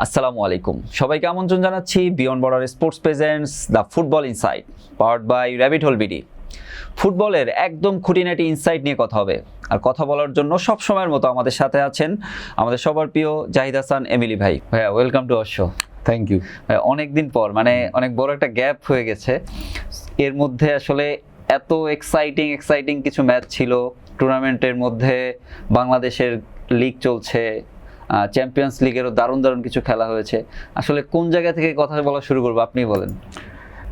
আসসালামু আলাইকুম, সবাইকে আমন্ত্রণ জানাচ্ছি beyond border sports presents the football insight powered by rabbit hole BD. ফুটবলের একদম খুঁটিনাটি ইনসাইট নিয়ে কথা হবে, আর কথা বলার জন্য সব সময়ের মতো আমাদের সাথে আছেন আমাদের সবার প্রিয় জাহিদ হাসান এমিলি ভাই। ভাইয়া, welcome to our show. Thank you. অনেকদিন পর, মানে অনেক বড় একটা গ্যাপ হয়ে গেছে, এর মধ্যে আসলে এত এক্সাইটিং কিছু ম্যাচ ছিল। টুর্নামেন্টের মধ্যে বাংলাদেশের লিগ চলছে, চ্যাম্পিয়ন্স লিগেরও দারুণ কিছু খেলা হয়েছে। আসলে কোন জায়গা থেকে কথা বলা শুরু করবো, আপনি বলেন।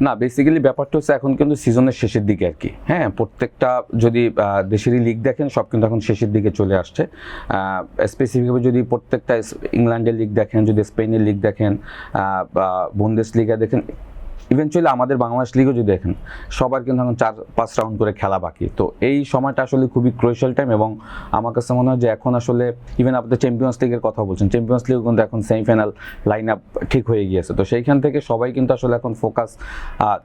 না, বেসিক্যালি ব্যাপারটা হচ্ছে এখন কিন্তু সিজনের শেষের দিকে আর কি। হ্যাঁ, প্রত্যেকটা যদি দেশেরই লিগ দেখেন সব কিন্তু এখন শেষের দিকে চলে আসছে। স্পেসিফিকভাবে যদি প্রত্যেকটা ইংল্যান্ডের লিগ দেখেন, যদি স্পেনের লিগ দেখেন, বুন্দেস লিগা দেখেন, ইভেনচুয়ালি আমাদের বাংলাদেশ লিগও যদি দেখেন, সবার কিন্তু এখন 4-5 রাউন্ড করে খেলা বাকি। তো এই সময়টা আসলে খুবই ক্রুশিয়াল টাইম, এবং আমার কাছে মনে হয় যে এখন আসলে ইভেন আপনাদের চ্যাম্পিয়ন্স লিগের কথা বলছেন, চ্যাম্পিয়ন্স লিগও কিন্তু এখন সেমিফাইনাল লাইন আপ ঠিক হয়ে গিয়েছে। তো সেইখান থেকে সবাই কিন্তু আসলে এখন ফোকাস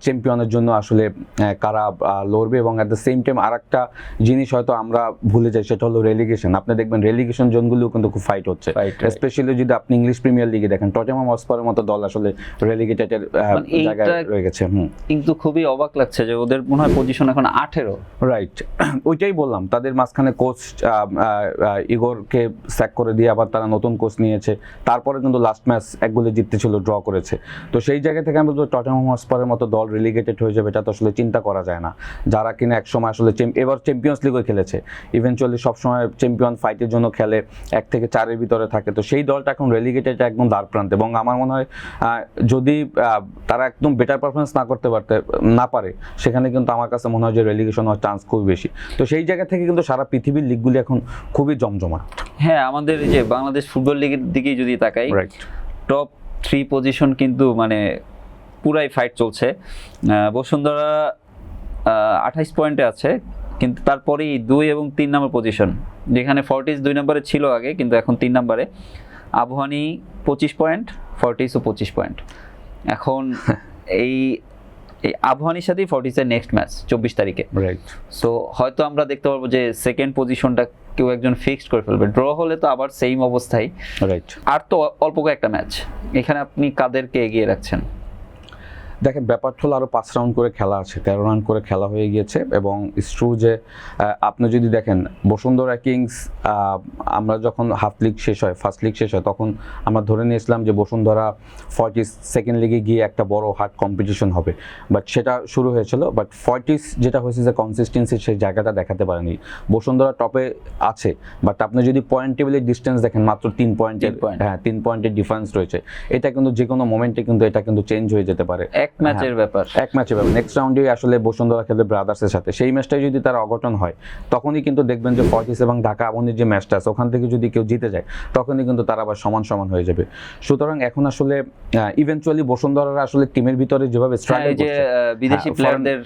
চ্যাম্পিয়নের জন্য আসলে কারা লড়বে। এবং অ্যাট দ্য সেম টাইম আর একটা জিনিস হয়তো আমরা ভুলে যাই, সেটা হলো রেলিগেশন। আপনি দেখবেন রেলিগেশন জোনগুলোও কিন্তু খুব ফাইট হচ্ছে, স্পেশালি যদি আপনি ইংলিশ প্রিমিয়ার লিগে দেখেন, টটেনহাম হটস্পারের মতো দল আসলে রেলিগেটেডের জায়গায় রয়ে গেছে। কিন্তু খুবই অবাক লাগছে যে ওদের মনে হয় পজিশন এখন 18। রাইট, ওইটাই বললাম, তাদের মাঝখানে কোচ ইগোরকে স্যাক করে দিয়ে আবার তারা নতুন কোচ নিয়েছে, তারপরে কিন্তু লাস্ট ম্যাচ 1 গোলে জিততেছিল, ড্র করেছে। তো সেই জায়গা থেকে আমি বলবো টটেনহাম হটস্পারের মতো দল রেলিগেটেড হয়ে যাবে, এটা তো আসলে চিন্তা করা যায় না। যারা কিনা একসময় আসলে এবার চ্যাম্পিয়ন্স লিগও খেলেছে, ইভেনচুয়ালি সবসময় চ্যাম্পিয়ন ফাইটের জন্য খেলে, 1 থেকে 4-এর ভিতরে থাকে। তো সেই দলটা এখন রেলিগেটেড একদম দ্বার প্রান্তে, এবং আমার মনে হয় যদি তারা একদম বেটার পারফরমেন্স না পারে, সেখানে কিন্তু আমার কাছে মনে হয় যে রেলিগেশন হওয়ার চান্স খুবই বেশি। তো সেই জায়গা থেকে কিন্তু সারা পৃথিবীর লিগগুলি এখন খুবই জমজমাট। হ্যাঁ, আমাদের এই যে বাংলাদেশ ফুটবল লিগের দিকেই যদি তাকাই, টপ 3 পজিশন কিন্তু মানে পুরাই ফাইট চলছে। বসুন্ধরা 28 পয়েন্টে আছে, কিন্তু তারপরেই 2 এবং 3 নম্বর পজিশন, যেখানে ফর্টিস 2 নম্বরে ছিল আগে, কিন্তু এখন 3 নম্বরে। আবহানী 25 পয়েন্ট, ফর্টিসও 25 পয়েন্ট। এখন এই আবহানীর সাথেই ফর্টিসের নেক্সট ম্যাচ 24 তারিখে। রাইট, সো হয়তো আমরা দেখতে পারবো যে সেকেন্ড পজিশনটা কেউ একজন ফিক্সড করে ফেলবে। ড্র হলে তো আবার সেম অবস্থায়। রাইট, আর তো অল্প কয়েকটা ম্যাচ, এখানে আপনি কাদেরকে এগিয়ে রাখছেন? দেখেন, ব্যাপারটা হলো আরও 5 রাউন্ড করে খেলা আছে, 13 রাউন্ড করে খেলা হয়ে গিয়েছে। এবং ইস্ট্রু যে আপনি যদি দেখেন বসুন্ধরা কিংস, আমরা যখন হাফ লিগ শেষ হয়, ফার্স্ট লিগ শেষ হয়, তখন আমরা ধরে নিয়েছিলাম যে বসুন্ধরা 40 সেকেন্ড লিগে গিয়ে একটা বড় হার্ড কম্পিটিশন হবে, বাট সেটা শুরু হয়েছিল। বাট 40 যেটা হয়েছে যে কনসিস্টেন্সি সেই জায়গাটা দেখাতে পারেনি। বসুন্ধরা টপে আছে, বাট আপনি যদি পয়েন্ট টেবিলের ডিস্টেন্স দেখেন, মাত্র 3 পয়েন্টের, হ্যাঁ 3 পয়েন্টের ডিফারেন্স রয়েছে। এটা কিন্তু যে কোনো মোমেন্টে কিন্তু এটা কিন্তু চেঞ্জ হয়ে যেতে পারে। এক ম্যাচের ব্যাপার। নেক্সট রাউন্ডে আসলে বসুন্ধরা খেলবে ব্রাদার্সের সাথে, সেই ম্যাচটাই যদি তার অঘটন হয়, তখনই কিন্তু দেখবেন যে ফর্টিস এবং ঢাকা আবাহনীর যে ম্যাচটা আছে, ওখান থেকে যদি কেউ জিতে যায়, তখনই কিন্তু তারা আবার সমান হয়ে যাবে। সুতরাং এখন আসলে ইভেনচুয়ালি বসুন্ধরার আসলে টিমের ভিতরে যেভাবে স্ট্রাগল করছে, বিদেশি প্লেয়ারদের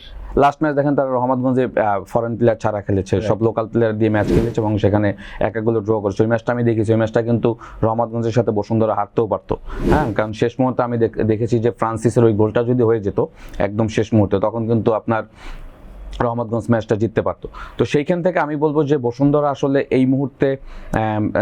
লাস্ট ম্যাচ দেখেন তারা রহমতগঞ্জে ফরেন প্লেয়ার ছাড়া খেলেছে, সব লোকাল প্লেয়ার দিয়ে ম্যাচ খেলেছে, এবং সেখানে 1 গোলে ড্র করেছে। ওই ম্যাচটা আমি দেখেছি, ওই ম্যাচটা কিন্তু রহমতগঞ্জের সাথে বসুন্ধরা হারতেও পারতো। হ্যাঁ, কারণ শেষ মুহূর্তে আমি দেখেছি যে ফ্রান্সিসের ওই গোলটা যদি হয়ে যেত একদম শেষ মুহূর্তে, তখন কিন্তু আপনার রহমতগঞ্জ ম্যাচটা জিততে পারতো। তো সেইখান থেকে আমি বলবো যে বসুন্ধরা আসলে এই মুহূর্তে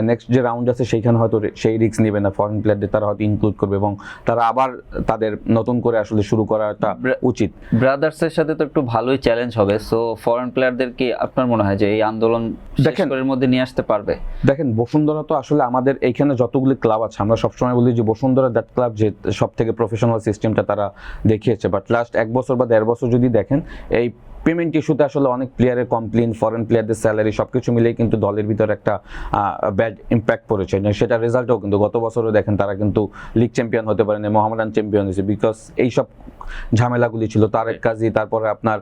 নেক্সট যে রাউন্ড আছে সেইখানে হয়তো সেই রিস্ক নেবে না, ফরেন প্লেয়ারদের তারা হয়তো ইনক্লুড করবে, এবং তারা আবার তাদের নতুন করে আসলে শুরু করাটা উচিত। ব্রাদার্সের সাথে তো একটু ভালোই চ্যালেঞ্জ হবে। সো ফরেন প্লেয়ারদের কি আপনার মনে হয় যে এই আন্দোলন শেষের মধ্যে নিয়ে আসতে পারবে? দেখেন, বসুন্ধরা তো আসলে আমাদের এইখানে যতগুলি ক্লাব আছে, আমরা সবসময় বলি যে বসুন্ধরা দ্যাট ক্লাব যে সব থেকে প্রফেশনাল সিস্টেমটা তারা দেখিয়েছে। বাট লাস্ট 1 বছর বা 1.5 বছর যদি দেখেন, এই পেমেন্ট ইস্যুতে আসলে অনেক প্লেয়ারের কমপ্লেন, ফরেন প্লেয়ারদের স্যালারি সবকিছু মিলেই কিন্তু দলের ভিতরে একটা ব্যাড ইম্প্যাক্ট পড়েছে। সেটা রেজাল্টও কিন্তু গত বছরও দেখেন তারা কিন্তু লিগ চ্যাম্পিয়ন হতে পারেনি, মোহামেডান চ্যাম্পিয়ন হয়েছে, বিকজ এইসব ঝামেলাগুলি ছিল। তারেক কাজী, তারপরে আপনার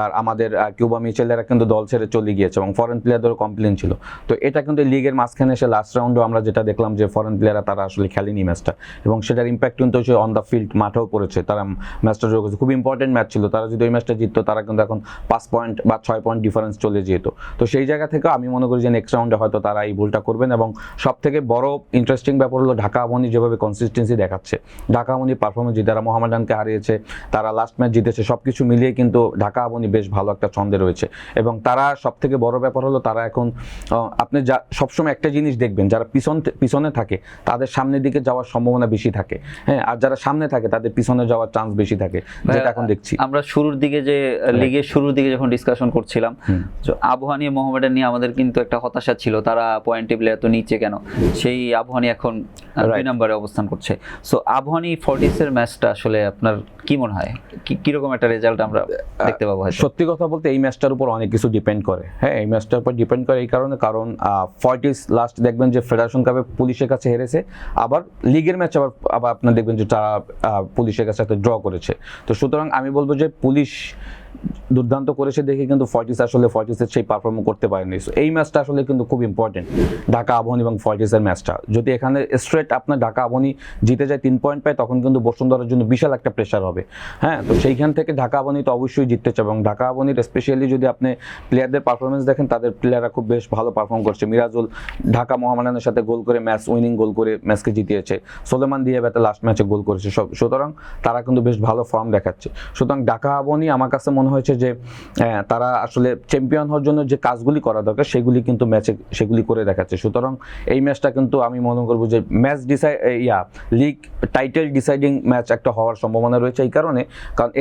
আর আমাদের কিউবা মিচেলেরা কিন্তু দল ছেড়ে চলে গিয়েছে, এবং ফরেন প্লেয়ারদেরও কমপ্লেন ছিল। তো এটা কিন্তু লিগের মাঝখানে এসে লাস্ট রাউন্ডেও আমরা যেটা দেখলাম যে ফরেন প্লেয়াররা তারা আসলে খেলেনি ম্যাচটা, এবং সেটার ইম্প্যাক্ট কিন্তু অন দ্য ফিল্ড মাঠেও পড়েছে। তারা ম্যাচটা ড্র করেছে, খুব ইম্পর্টেন্ট ম্যাচ ছিল। তারা যদি ওই ম্যাচটা জিততো, তারা কিন্তু এখন 5 পয়েন্ট বা 6 পয়েন্ট ডিফারেন্স চলে যেত। তো সেই জায়গা থেকে আমি মনে করি যে নেক্সট রাউন্ডে হয়তো তারা এই ভুলটা করবেন। এবং সব থেকে বড় ইন্টারেস্টিং ব্যাপার হলো ঢাকা আবাহনী যেভাবে কনসিস্টেন্সি দেখাচ্ছে, ঢাকা আবাহনী পারফরমেন্স, যারা মোহামেডানকে হারিয়েছে, তারা লাস্ট ম্যাচ জিতেছে, সব কিছু মিলিয়ে কিন্তু ঢাকা আবাহনী বেশ ভালো একটা ছন্দে রয়েছে। এবং তারা সব থেকে বড় ব্যাপার হলো তারা এখন আপনি যা সবসময় একটা জিনিস দেখবেন, যারা পিছনে থাকে তাদের সামনের দিকে যাওয়ার সম্ভাবনা বেশি থাকে, হ্যাঁ, আর যারা সামনে থাকে তাদের পিছনে যাওয়ার চান্স বেশি থাকে, যেটা এখন দেখছি। আমরা শুরুর দিকে যে লিগের শুরুর দিকে যখন ডিসকাশন করছিলাম, আবাহনী মোহামেডান নিয়ে আমাদের কিন্তু একটা হতাশা ছিল, তারা পয়েন্ট টেবিলে এত নিচে কেন। সেই আবাহনী এখন 2 নম্বরে অবস্থান করছে। সো আবাহনী ফর্টিসের ম্যাচটা আসলে আপনার কি মনে হয়, কিরকম একটা রেজাল্ট আমরা দেখতে পাবো? সত্যি কথা বলতে এই ম্যাচটার উপর অনেক কিছু ডিপেন্ড করে, হ্যাঁ, এই ম্যাচটার উপর ডিপেন্ড করে এই কারণ ফর্টিস লাস্ট দেখবেন যে ফেডারেশন কাপে পুলিশের কাছে হেরেছে, আবার লিগের ম্যাচ আবার আপনার দেখবেন যে তারা পুলিশের কাছে একটা ড্র করেছে। তো সুতরাং আমি বলবো যে পুলিশ দুর্দান্ত করেছে দেখে কিন্তু ফর্টিসের সেই পারফর্ম করতে পারেনি। এই ম্যাচটা আসলে কিন্তু খুব ইম্পর্টেন্ট, ঢাকা আবাহনী এবং ফর্টিসের ম্যাচটা। যদি এখানে স্ট্রেট আপনার ঢাকা আবাহনী জিতে যায়, 3 পয়েন্ট পায়, তখন কিন্তু বসুন্ধরার জন্য বিশাল একটা প্রেশার হবে, হ্যাঁ। তো সেইখান থেকে ঢাকা আবাহনী তো অবশ্যই জিততে চায়, এবং ঢাকা আবাহনীর স্পেশালি যদি আপনি প্লেয়ারদের পারফরমেন্স দেখেন, তাদের প্লেয়াররা খুব বেশ ভালো পারফর্ম করছে। মিরাজুল ঢাকা মোহামেডানের সাথে গোল করে ম্যাচ উইনিং গোল করে ম্যাচকে জিতিয়েছে, সোলেমান দিয়াবাতে লাস্ট ম্যাচে গোল করেছে, সুতরাং তারা কিন্তু বেশ ভালো ফর্ম দেখাচ্ছে। সুতরাং ঢাকা আবাহনী আমার কাছে মনে হয়েছে যে তারা আসলে চ্যাম্পিয়ন হওয়ার জন্য যে কাজগুলি করা দরকার সেগুলি কিন্তু ম্যাচে সেগুলি করে দেখাচ্ছে। সুতরাং এই ম্যাচটা কিন্তু আমি মনে করবো যে লিগ টাইটেল ডিসাইডিং ম্যাচ একটা হওয়ার সম্ভাবনা রয়েছে, এই কারণ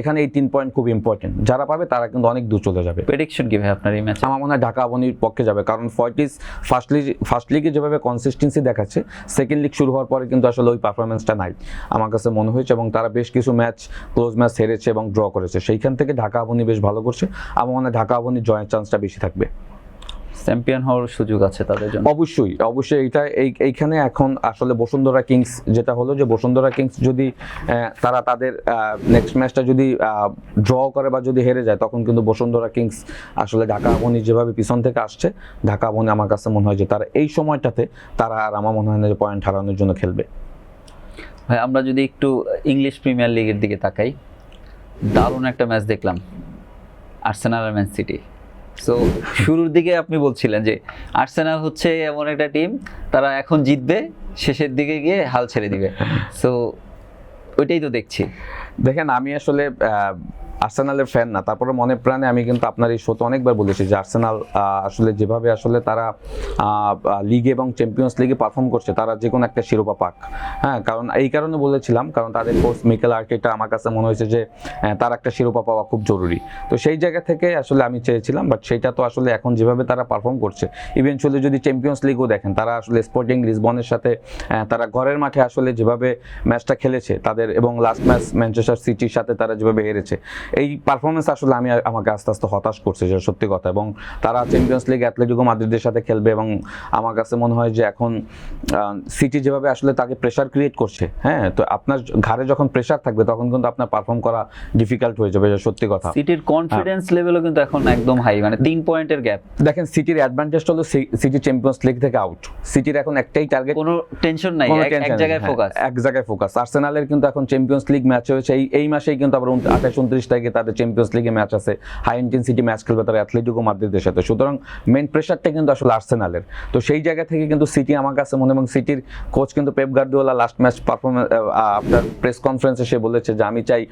এখানে এই 3 পয়েন্ট খুব ইম্পর্টেন্ট, যারা পাবে তারা কিন্তু অনেক দূর চলে যাবে। প্রেডিকশন কি ভাই আপনার এই ম্যাচে? আমার মনে হয় ঢাকা আবাহনীর পক্ষে যাবে, কারণ ফর্টিস ফার্স্ট লিগে যেভাবে কনসিস্টেন্সি দেখাচ্ছে, সেকেন্ড লিগ শুরু হওয়ার পরে কিন্তু আসলে ওই পারফরমেন্সটা নাই আমার কাছে মনে হয়েছে, এবং তারা বেশ কিছু ম্যাচ ক্লোজ ম্যাচ হেরেছে এবং ড্র করেছে, সেইখান থেকে ঢাকা আবাহনী বেশ ভালো করছে। আমার মনে হয় ঢাকা আবাহনীর জয়ের চান্সটা বেশি থাকবে, চ্যাম্পিয়ন হওয়ার সুযোগ আছে তাদের জন্য। অবশ্যই এইখানে এখন আসলে বসুন্ধরা কিংস যেটা হলো যে বসুন্ধরা কিংস যদি তারা তাদের নেক্সট ম্যাচটা যদি ড্র করে বা যদি হেরে যায়, তখন কিন্তু বসুন্ধরা কিংস আসলে ঢাকা আবাহনী যেভাবে পিছন থেকে আসছে, ঢাকা আবাহনী আমার কাছে মনে হয় যে তারা এই সময়টাতে তারা আর আমার মনে হয় না যে পয়েন্ট হারানোর জন্য খেলবে। ভাই আমরা যদি একটু ইংলিশ প্রিমিয়ার লিগের দিকে তাকাই, দারুণ একটা ম্যাচ দেখলাম, আর্সেনাল আর ম্যান সিটি। সো শুরুর দিকে আপনি বলছিলেন যে আর্সেনাল হচ্ছে এমন একটা টিম, তারা এখন জিতবে, শেষের দিকে গিয়ে হাল ছেড়ে দিবে। সো ওইটাই তো দেখছি। দেখেন, আমি আসলে আর্সেনালের ফ্যান না, তারপরে মনে প্রাণে আমি কিন্তু আপনার এই শোতে অনেকবার বলেছি যে আর্সেনাল আসলে যেভাবে আসলে তারা লিগে এবং চ্যাম্পিয়ন্স লিগে পারফর্ম করছে, তারা যে কোনো একটা শিরোপা পাক, হ্যাঁ। কারণ এই কারণে বলেছিলাম, কারণ তাদের কোচ মিকেল আর্টেটা আমার কাছে মনে হয়েছে যে তার একটা শিরোপা পাওয়া খুব জরুরি। তো সেই জায়গা থেকে আসলে আমি চেয়েছিলাম, বাট সেইটা তো আসলে এখন যেভাবে তারা পারফর্ম করছে, ইভেনচুয়ালি যদি চ্যাম্পিয়ন্স লিগও দেখেন, তারা আসলে স্পোর্টিং লিসবনের সাথে তারা ঘরের মাঠে আসলে যেভাবে ম্যাচটা খেলেছে তাদের, এবং লাস্ট ম্যাচ ম্যানচেস্টার সিটির সাথে তারা যেভাবে হেরেছে, এই পারফরমেন্স আসলে আমাকে আস্তে আস্তে হতাশ করছে, যে সত্যি কথা। এবং তারা চ্যাম্পিয়ন্স লিগ অ্যাথলেটিকো মাদ্রিদের সাথে খেলবে, এবং আমার কাছে মনে হয় যে এখন সিটি যেভাবে আসলে তাকে প্রেশার ক্রিয়েট করছে, হ্যাঁ, তো আপনার ঘাড়ে যখন প্রেশার থাকবে তখন কিন্তু আপনার পারফর্ম করা ডিফিকাল্ট হয়ে যাবে, সত্যি কথা। সিটির কনফিডেন্স লেভেলও কিন্তু এখন একদম হাই, মানে 3 পয়েন্টের গ্যাপ। দেখেন, সিটির অ্যাডভান্টেজটা হলো সিটি চ্যাম্পিয়ন্স লিগ থেকে আউট, সিটির এখন একটাই টার্গেট, কোনো টেনশন নাই, এক জায়গায় ফোকাস, এক জায়গায় ফোকাস। আর্সেনালের কিন্তু এখন চ্যাম্পিয়ন্স লিগ ম্যাচ হয়েছে, এই মাসেই কিন্তু আবার 28-29 তারিখে তাদের চ্যাম্পিয়ন্স লিগে ম্যাচ আছে, হাই ইন্টেন্সিটি ম্যাচ খেলবে তারা অ্যাথলেটিকো মাদ্রিদের সাথে। সুতরাং মেইন প্রেশারটা কিন্তু আসলে আর্সেনালের। তো সেই জায়গা থেকে কিন্তু সিটি আমার কাছে মনে, এবং সিটির কোচ কিন্তু Pep Guardiola last match performance আপনার প্রেস কনফারেন্সে সে বলেছে যে আমি চাই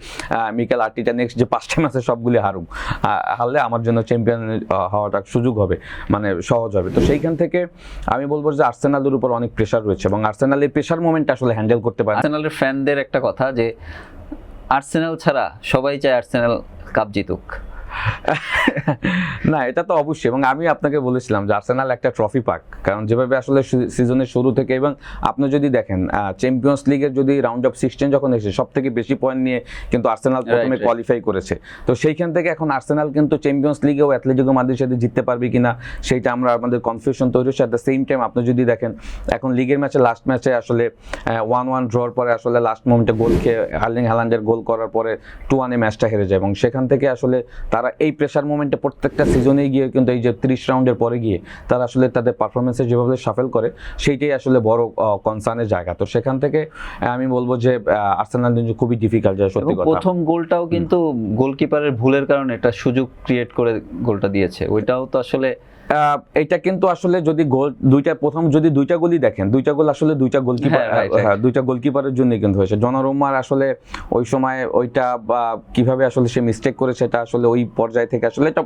মিকেল আর্টেটা নেক্সট যে 5টা ম্যাচে সবগুলি হারলে আমার জন্য চ্যাম্পিয়ন হওয়াটা সুযোগ হবে, মানে সহজ হবে। তো সেইখান থেকে আমি বলবো যে আর্সেনালের উপর অনেক প্রেশার রয়েছে, এবং আর্সেনালের প্রেশার মোমেন্ট আসলে হ্যান্ডেল করতে পারে। আর্সেনালের ফ্যানদের একটা কথা যে আর্সেনাল ছাড়া সবাই চায় আর্সেনাল কাপ জিতুক। না, এটা তো অবশ্যই, এবং আমি আপনাকে বলেছিলাম যে আর্সেনাল একটা ট্রফি পাক, কারণ যেভাবে আসলে সিজনের শুরু থেকে, এবং আপনি যদি দেখেন চ্যাম্পিয়ন্স লিগের যদি রাউন্ড অফ 16 যখন এসে সব থেকে বেশি পয়েন্ট নিয়ে কিন্তু আর্সেনাল প্রথমে কোয়ালিফাই করেছে। তো সেইখান থেকে এখন আর্সেনাল কিন্তু চ্যাম্পিয়ন্স লিগেও অ্যাথলেটিকো মাদ্রিদের সাথে জিততে পারবে কিনা সেইটা আমরা আমাদের কনফিউশন তৈরি হচ্ছে। অ্যাট দ্য সেম টাইম আপনি যদি দেখেন এখন লিগের ম্যাচে লাস্ট ম্যাচে আসলে 1-1 ড্রর পরে আসলে লাস্ট মোমেন্টে গোল খেয়ে হার্লিং হ্যালান্ডের গোল করার পরে 2-1 ম্যাচটা হেরে যায়, এবং সেখান থেকে আসলে তারা তারা এই প্রেসার মোমেন্টে প্রত্যেকটা সিজনে গিয়ে কিন্তু এই যে 30 রাউন্ডের পরে গিয়ে তারা আসলে তাদের পারফরমেন্সে যেভাবে সাফেল করে সেইটাই আসলে বড় কনসার্নের জায়গা। তো সেখান থেকে আমি বলবো যে আর্সেনাল জন্য খুবই ডিফিকাল্ট, যে সত্যি কথা। প্রথম গোলটাও কিন্তু গোলকিপারের ভুলের কারণে একটা সুযোগ ক্রিয়েট করে গোলটা দিয়েছে, ওইটাও তো আসলে এটা কিন্তু আসলে যদি গোল প্রথম যদি দুইটা গোলই দেখেন, দুইটা গোল আসলে দুইটা গোলকিপার, দুইটা গোলকিপারের জন্য কিন্তু হয়েছে। ডোনারুমার আসলে ওই সময় ওইটা বা কিভাবে আসলে সে মিস্টেক করেছে এটা আসলে ওই পর্যায় থেকে আসলে এটা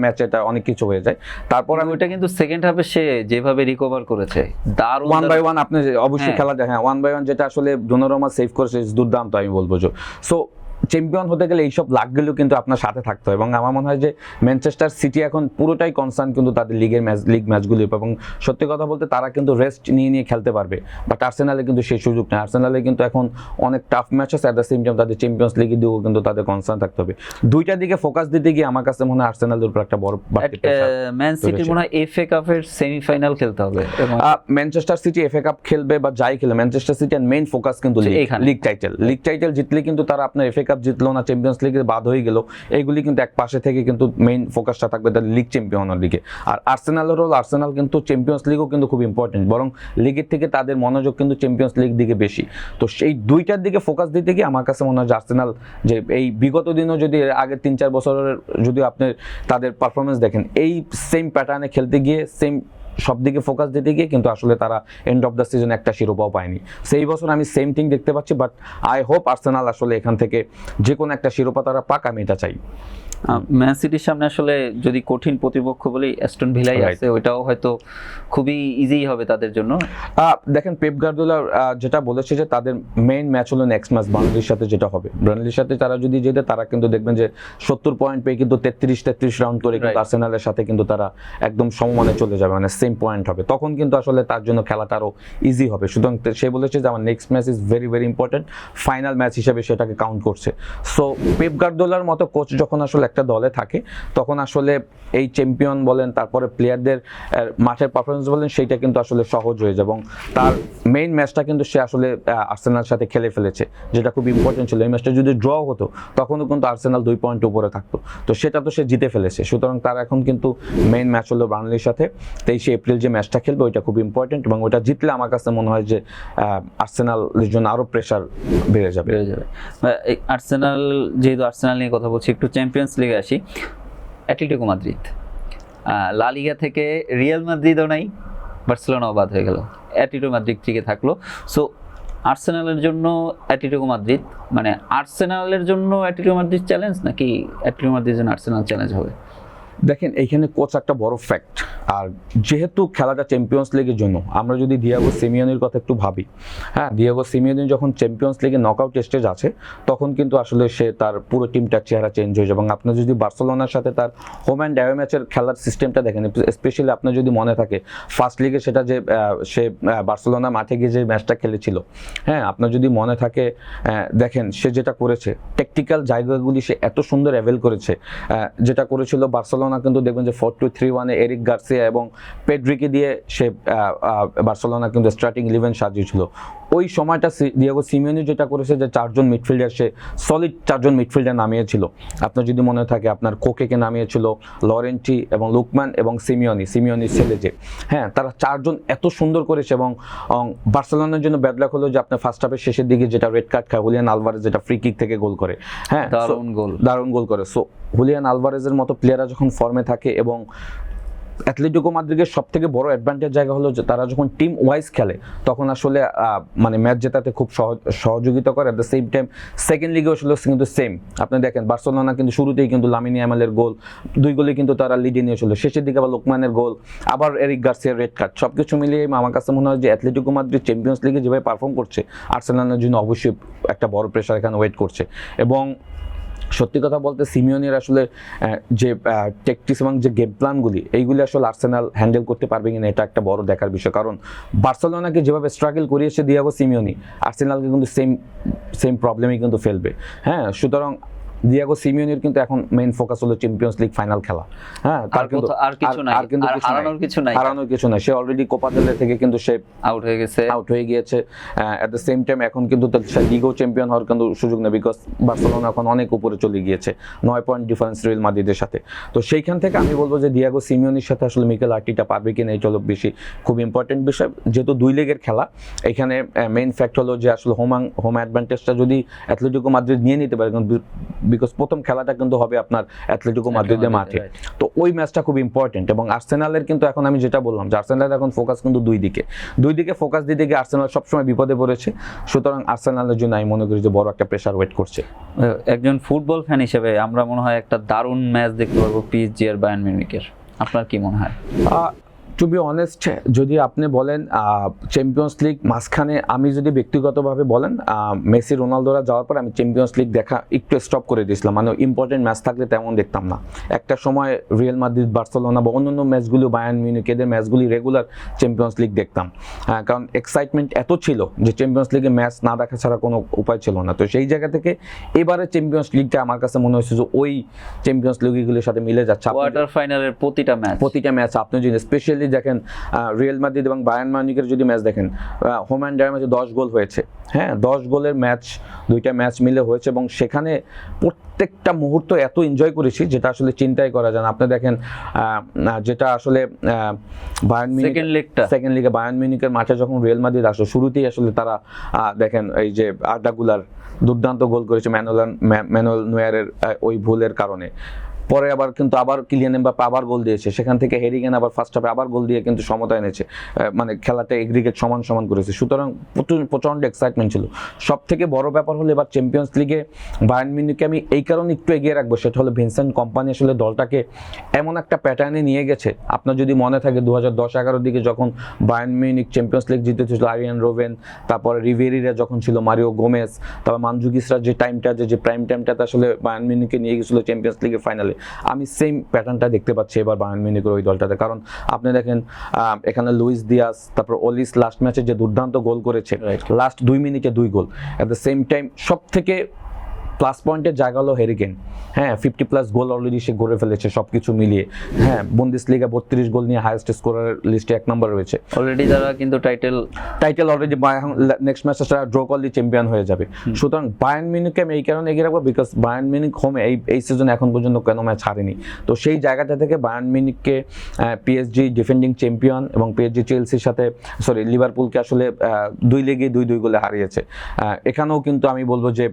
ম্যাচে এটা অনেক কিছু হয়ে যায়। তারপর আমি ওইটা কিন্তু সেকেন্ড হাফে সে যেভাবে রিকভার করেছে দারুণ, 1/1 আপনি অবশ্যই খেলা দেখেন, 1/1 যেটা আসলে ডোনারুমা সেভ করেছে দুর্দান্ত আমি বলবো। সো চ্যাম্পিয়ন হতে গেলে এইসব লাকগুলো কিন্তু আপনার সাথে থাকতে হয়, এবং আমার মনে হয় যে ম্যানচেস্টার সিটি এখন পুরোটাই কনসার্ন কিন্তু তাদের লিগ ম্যাচগুলি, এবং সত্যি কথা বলতে তারা কিন্তু রেস্ট নিয়ে খেলতে পারবে, বাট আর্সেনালে কিন্তু সেই সুযোগ নেই। আর্সেনালে কিন্তু এখন অনেক টাফ ম্যাচ আছে, অ্যাট দ্য সেম টাইম তাদের চ্যাম্পিয়ন্স লিগের দিকেও কিন্তু তাদের কনসার্ন থাকতে হবে। দুইটার দিকে ফোকাস দিতে গিয়ে আমার কাছে মনে হয় আর্সেনালের উপর একটা বড় ম্যান সিটি মনে হয় এফএ কাপের সেমিফাইনাল খেলতে হবে, ম্যানচেস্টার সিটি এফএ কাপ খেলবে বা যাই খেলে ম্যানচেস্টার সিটির মেইন ফোকাস কিন্তু লিগ টাইটেল জিতলে কিন্তু তারা আপনার এফএ কাপ জিতলো না, চ্যাম্পিয়ন্স লিগে বাদ হয়ে গেল, এইগুলি কিন্তু এক পাশে থেকে কিন্তু মেইন ফোকাসটা থাকবে তাদের লিগ চ্যাম্পিয়নের দিকে। আর আর্সেনালের হল আর্সেনাল কিন্তু চ্যাম্পিয়ন্স লিগও কিন্তু খুব ইম্পর্টেন্ট, বরং লিগের থেকে তাদের মনোযোগ কিন্তু চ্যাম্পিয়ন্স লিগ দিকে বেশি। তো সেই দুইটার দিকে ফোকাস দিতে গিয়ে আমার কাছে মনে হয় যে আর্সেনাল যে এই বিগত দিনও যদি আগের 3-4 বছরের যদি আপনি তাদের পারফরমেন্স দেখেন, এই সেম প্যাটার্নে খেলতে গিয়ে সেম সব দিকে ফোকাস দিতে গিয়ে কিন্তু আসলে তারা এন্ড অফ দ্য সিজন একটা শিরোপাও পায়নি। সেই বছর আমি সেম থিং দেখতে পাচ্ছি, বাট আই হোপ আর্সেনাল আসলে এখান থেকে যে কোনো একটা শিরোপা তারা পাক, আমি এটা চাই। ম্যান সিটির সামনে আসলে যদি কঠিন প্রতিপক্ষ বলেই অ্যাস্টন ভিলাই আছে, ওইটাও হয়তো খুবই ইজি হবে তাদের জন্য। দেখেন পেপ গার্দিওলা যেটা বলেছে যে তাদের মেইন ম্যাচ হলো নেক্সট ম্যাচ বার্নলির সাথে যেটা হবে, বার্নলির সাথে তারা যদি যেতে তারা কিন্তু দেখবেন যে 70 পয়েন্ট পেয়ে কিন্তু 33 রাউন্ড করে কিন্তু আর্সেনালের সাথে কিন্তু তারা একদম সমমানে চলে যাবে, মানে সেম পয়েন্ট হবে, তখন কিন্তু আসলে তার জন্য খেলাটা আরো ইজি হবে। সুতরাং সে বলেছে যে আমার next match is very very important, final match হিসেবে সেটাকে কাউন্ট করছে। সো পেপ গার্দিওলার মতো কোচ যখন আসলে একটা দলে থাকে তখন আসলে এই চ্যাম্পিয়ন বলেন, তারপরে প্লেয়ারদের মাঠের পারফরমেন্স বলেন, সেইটা কিন্তু আসলে সহজ হয়ে যায়, এবং তার মেইন ম্যাচটা কিন্তু সে আসলে আর্সেনালের সাথে খেলে ফেলেছে, যেটা খুব ইম্পর্টেন্ট ছিল। এই ম্যাচটা যদি ড্র হতো তখনও কিন্তু আর্সেনাল 2 পয়েন্ট উপরে থাকতো, তো সেটা তো সে জিতে ফেলেছে। সুতরাং তার এখন কিন্তু মেইন ম্যাচ হলো বার্নলির সাথে 23 এপ্রিল যে ম্যাচটা খেলবে ওইটা খুব ইম্পর্টেন্ট, এবং ওইটা জিতলে আমার কাছে মনে হয় যে আর্সেনালের জন্য আরো প্রেশার বেড়ে যাবে। আর্সেনাল, যেহেতু আর্সেনাল নিয়ে কথা বলছি, একটু চ্যাম্পিয়ন্স লিগে আসি। অ্যাটলেটিকো মাদ্রিদ, লা লিগা থেকে রিয়াল মাদ্রিদও নাই, বার্সেলোনাও বাদ হয়ে গেল, অ্যাটলেটিকো মাদ্রিদ থেকে থাকলো। সো আর্সেনালের জন্য অ্যাটলেটিকো মাদ্রিদ, মানে আর্সেনালের জন্য অ্যাটলেটিকো মাদ্রিদ চ্যালেঞ্জ নাকি অ্যাটলেটিকো মাদ্রিদের জন্য আর্সেনাল চ্যালেঞ্জ হবে? দেখেন এইখানে কোচ একটা বড় ফ্যাক্ট, আর যেহেতু খেলাটা চ্যাম্পিয়ন্স লিগের জন্য, আমরা যদি দিয়াগো সিমিওনির কথা একটু ভাবি, হ্যাঁ, দিয়াগো সিমিওনি যখন চ্যাম্পিয়ন্স লিগে নকআউট স্টেজ আছে তখন কিন্তু আসলে সে তার পুরো টিমটার চেহারা চেঞ্জ হয়ে যায়। এবং আপনি যদি বার্সেলোনার সাথে তার হোম অ্যান্ড অ্যাওয়ে ম্যাচের খেলার সিস্টেমটা দেখেন, স্পেশালি আপনার যদি মনে থাকে ফার্স্ট লিগে সেটা যে সে বার্সেলোনা মাঠে গিয়ে যে ম্যাচটা খেলেছিল, হ্যাঁ, আপনার যদি মনে থাকে দেখেন সে যেটা করেছে, টেকটিক্যাল জায়গাগুলি সে এত সুন্দর অ্যাভেল করেছে। যেটা করেছিল বার্সেলোনা কিন্তু দেখবেন যে 4-2-3-1 এরিক গার্সিয়া এবং পেড্রিকে দিয়ে সে বার্সেলোনা কিন্তু স্টার্টিং 11 সাজিয়েছিল। ওই সময়টা দিয়েগো সিমিওনি যেটা করেছে যে 4 জন মিডফিল্ডার, সে সলিড 4 জন মিডফিল্ডার নামিয়েছিল। আপনার যদি মনে থাকে আপনার কোকেকে নামিয়েছিল, লরেন্টি এবং লুকমান এবং সিমিওনি ছেলে যে, হ্যাঁ, তারা 4 জন এত সুন্দর করেছে। এবং বার্সেলোনার জন্য ব্যাড লাক হলো যে আপনার ফার্স্ট হাফের শেষের দিকে যেটা রেড কার্ড খায় হুলিয়ান আলভারেজ, যেটা ফ্রি কিক থেকে গোল করে, হ্যাঁ, দারুণ গোল করে। সো হুলিয়ান আলভারেজের মতো প্লেয়াররা যখন ফর্মে থাকে, এবং অ্যাটলেটিকো মাদ্রিদের সব থেকে বড় অ্যাডভান্টেজ জায়গা হলো যে তারা যখন টিম ওয়াইজ খেলে তখন আসলে মানে ম্যাচ জেতাতে খুব সহযোগিতা করে। At the same time second লিগে আসলে কিন্তু সেম, আপনি দেখেন বার্সেলোনা কিন্তু শুরুতেই কিন্তু লামিনী ইয়ামালের গোল, 2 গোলে কিন্তু তারা লিডে নিয়েছিল, শেষের দিকে আবার লোকমানের গোল, আবার এরিক গার্সিয়ার রেড কার্ড, সব কিছু মিলিয়ে আমার কাছে মনে হয় যে অ্যাটলেটিকো মাদ্রিদ চ্যাম্পিয়ন্স লিগে যেভাবে পারফর্ম করছে, আর্সেনালের জন্য অবশ্যই একটা বড় প্রেশার এখানে ওয়েট করছে। এবং সত্যি কথা বলতে সিমিওনির আসলে যে ট্যাকটিক্স এবং যে গেম প্ল্যানগুলি, এইগুলি আসলে আর্সেনাল হ্যান্ডেল করতে পারবে কিনা এটা একটা বড় দেখার বিষয়। কারণ বার্সেলোনাকে যেভাবে স্ট্রাগল করিয়েছে দিয়াগো সিমিওনি, আর্সেনালকে কিন্তু সেম প্রবলেমই কিন্তু ফেলবে। হ্যাঁ, সুতরাং দিয়েগো সিমিওনির কিন্তু এখন মেইন ফোকাস হলো চ্যাম্পিয়ন্স লিগ ফাইনাল খেলা। হ্যাঁ, তার কিন্তু আর কিছু নাই, আর কিন্তু আর হারানোর কিছু নাই, সে অলরেডি কোপা দেল রে থেকে কিন্তু সে আউট হয়ে গিয়েছে। এট দ্য সেম টাইম এখন কিন্তু সে লিগও চ্যাম্পিয়ন হওয়ার কিন্তু সুযোগ নেই, বিকজ বার্সেলোনা এখন অনেক উপরে চলে গিয়েছে, 9 পয়েন্ট ডিফারেন্স রিয়াল মাদ্রিদের সাথে। তো সেইখান থেকে আমি বলবো যে দিয়েগো সিমিওনির সাথে আসলে মিকেল আর্টেটা পারবে কিনা এই হলো বেশি খুব ইম্পর্টেন্ট বিষয়। যেহেতু 2 লেগের খেলা, এখানে মেইন ফ্যাক্ট হলো যে আসলে হোম অ্যাডভান্টেজটা যদি অ্যাটলেটিকো মাদ্রিদ নিয়ে নিতে পারে, বিকজ প্রথম খেলাটা কিন্তু হবে আপনার অ্যাটলেটিকো মাদ্রিদের মাঠে, তো ওই ম্যাচটা খুব ইম্পর্টেন্ট। এবং আর্সেনালের কিন্তু এখন আমি যেটা বললাম যে আর্সেনালের এখন ফোকাস কিন্তু দুই দিকে ফোকাস দিতে গিয়ে আর্সেনাল সবসময় বিপদে পড়েছে। সুতরাং আর্সেনালের জন্য আমি মনে করি যে বড় একটা প্রেশার ওয়েট করছে। একজন ফুটবল ফ্যান হিসেবে আমরা মনে হয় একটা দারুণ ম্যাচ দেখতে পারবো পিএসজি আর বায়ার্ন মিউনিখের, আপনার কি মনে হয়? টু বি অনেস্ট, যদি আপনি বলেন চ্যাম্পিয়ন্স লিগ মাঝখানে, আমি যদি ব্যক্তিগতভাবে বলেন মেসি রোনালদোরা যাওয়ার পর আমি চ্যাম্পিয়ন্স লিগ দেখা একটু স্টপ করে দিয়েছিলাম, মানে ইম্পর্টেন্ট ম্যাচ থাকলে তেমন দেখতাম না। একটা সময় রিয়াল মাদ্রিদ, বার্সেলোনা বা অন্যান্য ম্যাচগুলো, বায়ার্ন মিউনিখ এদের ম্যাচগুলি রেগুলার চ্যাম্পিয়ন্স লিগ দেখতাম, কারণ এক্সাইটমেন্ট এত ছিল যে চ্যাম্পিয়ন্স লিগে ম্যাচ না দেখা ছাড়া কোনো উপায় ছিল না। তো সেই জায়গা থেকে এবারে চ্যাম্পিয়ন্স লিগটা আমার কাছে মনে হচ্ছে যে ওই চ্যাম্পিয়ন্স লিগগুলোর সাথে মিলে যাচ্ছে। কোয়ার্টার ফাইনালের প্রতিটা ম্যাচ আপনি যদি স্পেশালি দেখেন রিয়াল মাদ্রিদ এবং বায়ার্ন মিউনিখের যদি ম্যাচ দেখেন, হোম অ্যান্ড অ্যাওয়ে ম্যাচে 10 গোল হয়েছে। হ্যাঁ, 10 গোলের ম্যাচ, 2টা ম্যাচ মিলে হয়েছে, এবং সেখানে প্রত্যেকটা মুহূর্ত এত এনজয় করেছি যেটা আসলে চিন্তাই করা যায় না। আপনি দেখেন যেটা আসলে বায়ার্ন মিউনিখ সেকেন্ড লিগে বায়ার্ন মিউনিখের মাঠে যখন রিয়াল মাদ্রিদ আসলো, শুরুতেই আসলে তারা দেখেন এই যে আর্দা গুলার দুর্দান্ত গোল করেছে ম্যানুয়েল নয়্যারের ওই ভুলের কারণে। পরে আবার কিন্তু আবার কিলিয়ান এমবাপ্পে আবার গোল দিয়েছে, সেখান থেকে হ্যারি কেন আবার ফার্স্ট হাফে আবার গোল দিয়ে কিন্তু সমতা এনেছে, মানে খেলাটা এগ্রিগেট সমান করেছে। সুতরাং প্রচণ্ড এক্সাইটমেন্ট ছিল। সব থেকে বড় ব্যাপার হলো এবার চ্যাম্পিয়ন্স লিগে বায়ার্ন মিউনিখকে আমি এই কারণে একটু এগিয়ে রাখবো, সেটা হলো ভিনসেন্ট কম্পানি আসলে দলটাকে এমন একটা প্যাটার্নে নিয়ে গেছে। আপনার যদি মনে থাকে 2010-11 দিকে যখন বায়ার্ন মিউনিখ চ্যাম্পিয়ন্স লিগ জিতেছিল, আরিয়ান রোবেন, তারপরে রিভেরিরা যখন ছিল, মারিও গোমেজ, তারপর মানজুকিসরা যে টাইমটা, যে প্রাইম টাইমটাতে আসলে বায়ার্ন মিউনিখকে নিয়ে গেছিল চ্যাম্পিয়ন্স লিগের ফাইনালে, আমি সেম প্যাটার্নটা দেখতে পাচ্ছি এবার বায়ার্ন মিউনিখের ওই দলটাতে। কারণ আপনি দেখেন এখানে লুইস দিয়াস, তারপর ওলিস লাস্ট ম্যাচে যে দুর্দান্ত গোল করেছে, লাস্ট 2 মিনিটে 2 গোল। অ্যাট দ্য সেম টাইম সব থেকে প্লাস পয়েন্টের জায়গা হলো হ্যারি কেন। হ্যাঁ, 50+ গোল অলরেডি সে করে ফেলেছে সব কিছু মিলিয়ে। হ্যাঁ, বুন্দেসলিগা 32 গোল নিয়ে হাইয়েস্ট স্কোরার লিস্টে 1 নম্বর রয়েছে অলরেডি। যারা কিন্তু টাইটেল অলরেডি নেক্সট ম্যাচে তারা ড্র করলে চ্যাম্পিয়ন হয়ে যাবে। সুতরাং বায়ার্ন মিউনিখকে আমি এই কারণে এগিয়ে রাখবো, বিকজ বায়ার্ন মিউনিখ হোমে এই সিজনে এখন পর্যন্ত কোনো ম্যাচ হারেনি। তো সেই জায়গাটা থেকে বায়ার্ন মিউনিখকে পিএসজি ডিফেন্ডিং চ্যাম্পিয়ন এবং পিএসজি চেলসির সাথে লিভারপুলকে আসলে 2 লেগে 2 গোলে হারিয়েছে। এখানেও কিন্তু আমি বলবো যে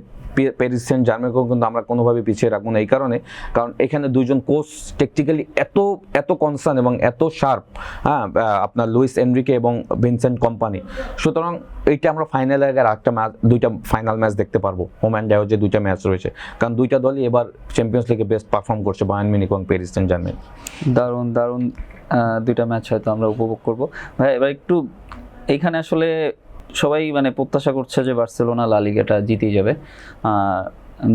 প্যারিস সেন্ট জার্মেকেও কিন্তু আমরা কোনোভাবে পিছিয়ে রাখবো না, এই কারণ এখানে দুইজন কোচ টেকনিক্যালি এত কনসার্ন এবং এত শার্প, হ্যাঁ, আপনার লুইস এনরিকে এবং ভিনসেন্ট কম্পানি। সুতরাং এইটা আমরা ফাইনালের আগে একটা ম্যাচ, 2টা ফাইনাল ম্যাচ দেখতে পারবো হোম অ্যান্ড অ্যাওয়ে যে 2টা ম্যাচ রয়েছে, কারণ 2টা দলই এবার চ্যাম্পিয়ন্স লিগে বেস্ট পারফর্ম করছে, বায়ার্ন মিউনিখ এবং প্যারিস সেন্ট জার্মেন। দারুণ 2টা ম্যাচ হয়তো আমরা উপভোগ করবো। ভাই এবার একটু এইখানে আসলে সবাই মানে প্রত্যাশা করছে যে বার্সেলোনা লা লিগাটা জিতেই যাবে,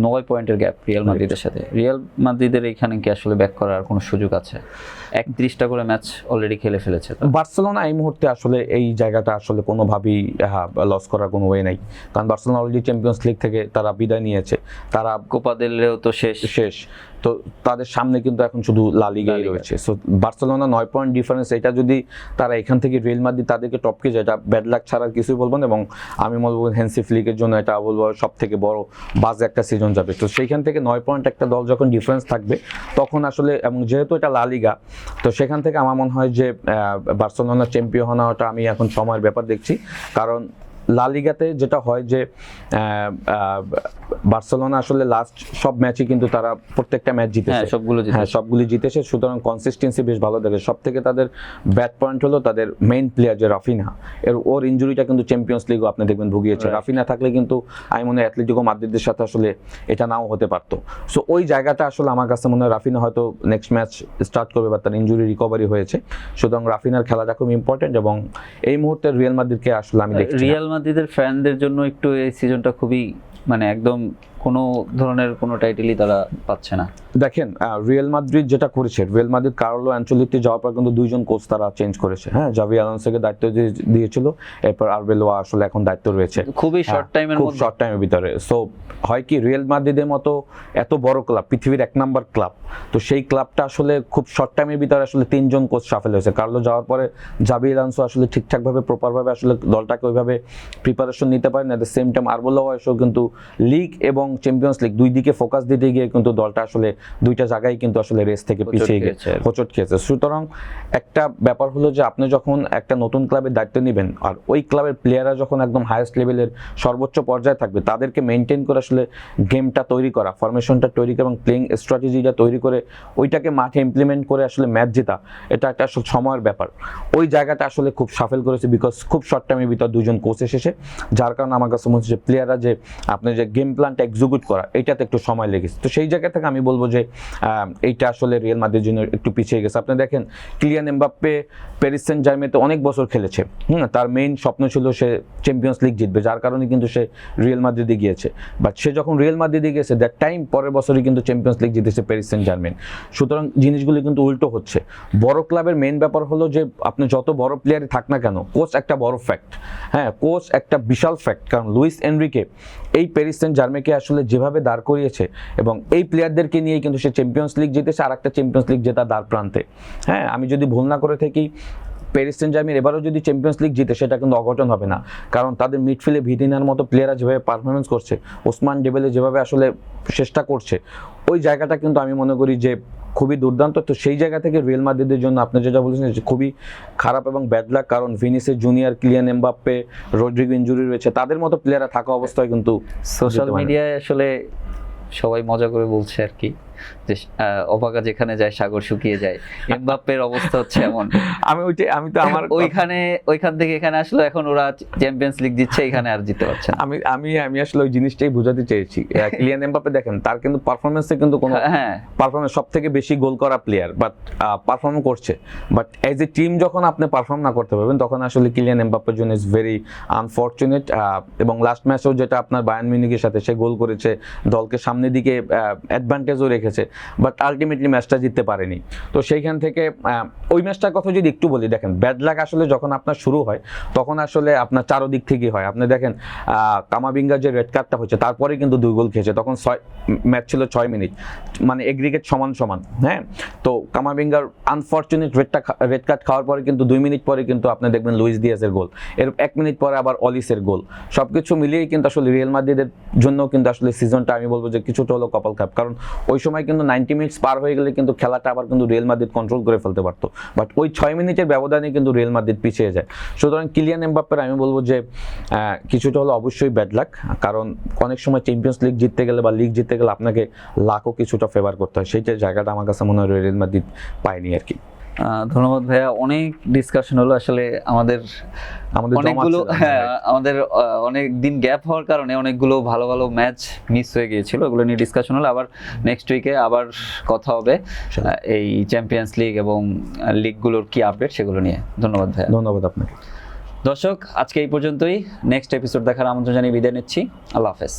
9 পয়েন্টের গ্যাপ রিয়াল মাদ্রিদের সাথে। রিয়াল মাদ্রিদের এখানে কি আসলে ব্যাক করার কোনো সুযোগ আছে? 31টা করে ম্যাচ অলরেডি খেলে ফেলেছে বার্সেলোনা এই মুহূর্তে। আসলে এই জায়গাটা আসলে কোনোভাবেই লস করার কোনো ওয়ে নাই, কারণ বার্সেলোনা অলরেডি চ্যাম্পিয়ন্স লিগ থেকে তারা বিদায় নিয়েছে, তারা কোপা দেল রেও তো শেষ। তো তাদের সামনে কিন্তু এখন শুধু লা লিগাই রয়েছে। সো বার্সেলোনা 9 পয়েন্ট ডিফারেন্স, এটা যদি তারা এখান থেকে রিয়াল মাদ্রিদ তাদেরকে টপকে যায়, এটা ব্যাড লাক ছাড়া কিছুই বলবো না। এবং আমি বলবো হ্যান্সি ফ্লিকের জন্য এটা বলবো সব থেকে বড় বাজে একটা সিজন যাবে। তো সেইখান থেকে 9 পয়েন্ট একটা দল যখন ডিফারেন্স থাকবে তখন আসলে, এবং যেহেতু এটা লা লিগা, তো সেখান থেকে আমার মনে হয় যে বার্সেলোনা চ্যাম্পিয়ন হওয়াটা আমি এখন সময়ের ব্যাপার দেখছি। কারণ লা লিগাতে যেটা হয় যে বার্সেলোনা আসলে লাস্ট সব ম্যাচই কিন্তু তারা প্রত্যেকটা ম্যাচ জিতেছে, সবগুলি জিতেছে। সুতরাং কনসিস্টেন্সি বেশ ভালো থাকে। সব থেকে তাদের ব্যাড পয়েন্ট হলো তাদের মেইন প্লেয়ার যে রাফিনহা, ওর ইনজুরিটা কিন্তু চ্যাম্পিয়ন্স লিগও আপনি দেখবেন ভুগিয়েছে। রাফিনহা থাকলে কিন্তু আমি মনে হয় অ্যাটলেটিকো মাদ্রিদের সাথে আসলে এটা নাও হতে পারতো। সো ওই জায়গাটা আসলে আমার কাছে মনে হয় রাফিনহা হয়তো নেক্সট ম্যাচ স্টার্ট করবে, বা তার ইনজুরি রিকভারি হয়েছে। সুতরাং রাফিনহার খেলাটা খুব ইম্পর্টেন্ট, এবং এই মুহূর্তে রিয়াল মাদ্রিদকে আসলে আমি দেখছি রিয়াল মাদ্রিদের ফ্যানদের জন্য একটু এই সিজনটা খুবই মানে একদম কোনো ধরনের কোনো টাইটেলই তারা পাচ্ছে না। দেখেন রিয়াল মাদ্রিদ যেটা করেছে, রিয়াল মাদ্রিদ কার্লো অ্যানচেলত্তি যাওয়ার পর কিন্তু দুইজন কোচ তারা চেঞ্জ করেছে। হ্যাঁ, জাভি আলোনসোকে দায়িত্ব দিয়েছিল, এরপর আরবেলোয়া আসলে এখন দায়িত্ব রয়েছে খুবই শর্ট টাইমের খুব মধ্যে। শর্ট টাইমের ভিতরে। সো হয় কি, রিয়াল মাদ্রিদের মতো এত বড় ক্লাব, পৃথিবীর 1 নাম্বার ক্লাব, তো সেই ক্লাবটা আসলে খুব শর্ট টাইমের ভিতরে আসলে 3জন কোচ শাফেল হয়েছে। কার্লো যাওয়ার পরে জাভি আলোনসো আসলে ঠিকঠাকভাবে প্রপারভাবে আসলে দলটাকে ওইভাবে প্রিপারেশন নিতে পারেন। At the same time Arbeloa এসেও কিন্তু লিগ এবং চ্যাম্পিয়ন্স লিগ দুই দিকে ফোকাস দিতে গিয়ে কিন্তু দলটা আসলে দুইটা জায়গায় কিন্তু আসলে রেস থেকে পিছিয়ে গেছে, হোঁচট খেয়েছে। সুতরাং একটা ব্যাপার হলো যে আপনি যখন একটা নতুন ক্লাবের দায়িত্ব নেবেন, আর ওই ক্লাবের প্লেয়াররা যখন একদম হাইয়েস্ট লেভেলের সর্বোচ্চ পর্যায়ে থাকবে, তাদেরকে মেনটেন করে আসলে গেমটা তৈরি করা, ফরমেশনটা তৈরি করা এবং প্লেইং স্ট্র্যাটেজিটা তৈরি করে ওইটাকে মাঠে ইমপ্লিমেন্ট করে আসলে ম্যাচ জেতা, এটা একটা আসলে সময়ের ব্যাপার। ওই জায়গাটা আসলে খুব সাফেল করেছে, বিকজ খুব শর্ট টাইমের ভিতর দুজন কোচ এসেছে, যার কারণে আমার কাছে মনে হচ্ছে যে প্লেয়াররা যে আপনার যে গেম প্ল্যানটা এক্সিকিউট করা, এইটাতে একটু সময় লেগেছে। তো সেই জায়গা থেকে আমি বলবো যে এইটা আসলে রিয়াল মাদ্রিদের জন্য একটু পিছিয়ে গেছে। আপনি দেখেন কিলিয়ান এমবাপ্পে প্যারিস সেন্ট জার্মেইতে অনেক বছর খেলেছে, তার মেইন স্বপ্ন ছিল সে চ্যাম্পিয়ন্স লিগ জিতবে, যার কারণে কিন্তু সে রিয়াল মাদ্রিদে গিয়েছে। বাট সে যখন রিয়াল মাদ্রিদে গিয়েছে, দ্যাট টাইম পরের বছরই কিন্তু চ্যাম্পিয়ন্স লিগ জিতেছে প্যারিস সেন্ট জার্মেইন। সুতরাং জিনিসগুলো কিন্তু উল্টো হচ্ছে। বড় ক্লাবের মেইন ব্যাপার হলো যে আপনি যত বড় প্লেয়ারই থাক না কেন, কোচ একটা বড় ফ্যাক্ট। হ্যাঁ, কোচ একটা বিশাল ফ্যাক্ট, কারণ লুইস এনরিকে এই প্যারিস সেন্ট জার্মেইনকে আসলে যেভাবে দাঁড় করিয়েছে এবং এই প্লেয়ারদেরকে নিয়েই কিন্তু সে চ্যাম্পিয়ন্স লিগ জিতেছে, আর একটা চ্যাম্পিয়ন্স লিগ জেতা দ্বার প্রান্তে। হ্যাঁ, আমি যদি ভুল না করে থাকি, প্যারিস সেন্ট জার্মেইন এবারও যদি চ্যাম্পিয়ন্স লিগ জিতে, সেটা কিন্তু অঘটন হবে না, কারণ তাদের মিডফিল্ডে ভিদিনার মতো প্লেয়াররা যেভাবে পারফরমেন্স করছে, ওসমান ডেবেলে যেভাবে আসলে চেষ্টা করছে, ওই জায়গাটা কিন্তু আমি মনে করি যে খুবই দুর্দান্ত। তো সেই জায়গা থেকে রিয়াল মাদ্রিদের জন্য আপনি যেটা বলেছেন যে খুবই খারাপ এবং ব্যাড লাক, কারণ Vinicius Junior, Kylian Mbappe, Rodrygo injury রয়েছে, তাদের মতো প্লেয়াররা থাকা অবস্থায় কিন্তু সোশ্যাল মিডিয়ায় আসলে সবাই মজা করে বলছে আর কি যে অবাগা যেখানে যায় সাগর শুকিয়ে যায়, এমবাপ্পের অবস্থা হচ্ছে এমন। আমি তো আমার ওইখান থেকে এখানে আসলে এখন ওরা চ্যাম্পিয়ন্স লিগ জিতছে, এখানে আর জিততে পারছে না। আমি আসলে ওই জিনিসটাই বোঝাতে চেয়েছি। কিলিয়ান এমবাপ্পে দেখেন, তার কিন্তু পারফরমেন্সে কিন্তু কোনো পারফরমেন্স, সবথেকে বেশি গোল করা প্লেয়ার, বাট পারফর্ম করছে। বাট এজ এ টিম যখন আপনি পারফর্ম না করতে পারবেন, তখন আসলে কিলিয়ান এমবাপ্পের জন্য ইজ ভেরি আনফরচুনেট। এবং লাস্ট ম্যাচেও যেটা আপনার বায়ার্ন মিউনিখের সাথে সে গোল করেছে, দলকে সামনের দিকে অ্যাডভান্টেজও রেখেছে, বাট আলটিমেটলি ম্যাচটা জিততে পারেনি। তো সেইখান থেকে ওই ম্যাচটার কথা যদি একটু বলি, দেখেন ব্যাড লাক আসলে যখন আপনার শুরু হয়, তখন আসলে আপনার চারোদিক থেকেই হয়। আপনি দেখেন কামাভিঙ্গা যে রেড কার্ডটা হচ্ছে, তারপরে কিন্তু 2 গোল খেয়েছে, তখন ম্যাচ ছিল 6 মিনিট, মানে এগ্রিগেট সমান। হ্যাঁ, তো কামাভিঙ্গার আনফরচুনেট রেড কার্ড খাওয়ার পরে কিন্তু 2 মিনিট পরে কিন্তু আপনি দেখবেন লুইস দিয়াজের গোল, এর 1 মিনিট পরে আবার অলিসের গোল। সবকিছু মিলিয়েই কিন্তু আসলে রিয়াল মাদ্রিদের জন্য কিন্তু আসলে সিজনটা আমি বলবো যে কিছুটা হলো কপাল খারাপ, কারণ ওই সময় কিন্তু 90 মিনিটস পার হয়ে গেলে কিন্তু খেলাটা আবার কিন্তু রিয়াল মাদ্রিদ কন্ট্রোল করে ফেলতে পারতো, বাট ওই 6 মিনিটের ব্যবধানে কিন্তু রিয়াল মাদ্রিদ পিছিয়ে যায়। সুতরাং কিলিয়ান এমবাপ্পের আমি বলবো যে কিছুটা হলো অবশ্যই ব্যাড লাক, কারণ অনেক সময় চ্যাম্পিয়ন্স লিগ জিততে গেলে বা লিগ জিততে গেলে আপনাকে লাকও কিছুটা ফেভার করতে হয়, সেইটার জায়গাটা আমার কাছে মনে হয় রিয়াল মাদ্রিদ পায়নি আর কি। ধন্যবাদ ভাইয়া, অনেক ডিসকাশন হলো আসলে আমাদের অনেকগুলো, আমাদের অনেক দিন গ্যাপ হওয়ার কারণে অনেকগুলো ভালো ভালো ম্যাচ মিস হয়ে গিয়েছিল, ওগুলো নিয়ে ডিসকাশন হলো। আবার নেক্সট উইকে আবার কথা হবে এই চ্যাম্পিয়ন্স লিগ এবং লিগগুলোর কি আপডেট সেগুলো নিয়ে। ধন্যবাদ ভাইয়া। ধন্যবাদ আপনাকে। দর্শক, আজকে এই পর্যন্তই। নেক্সট এপিসোড দেখার আমন্ত্রণ জানিয়ে বিদায় নিচ্ছি। আল্লাহ হাফেজ।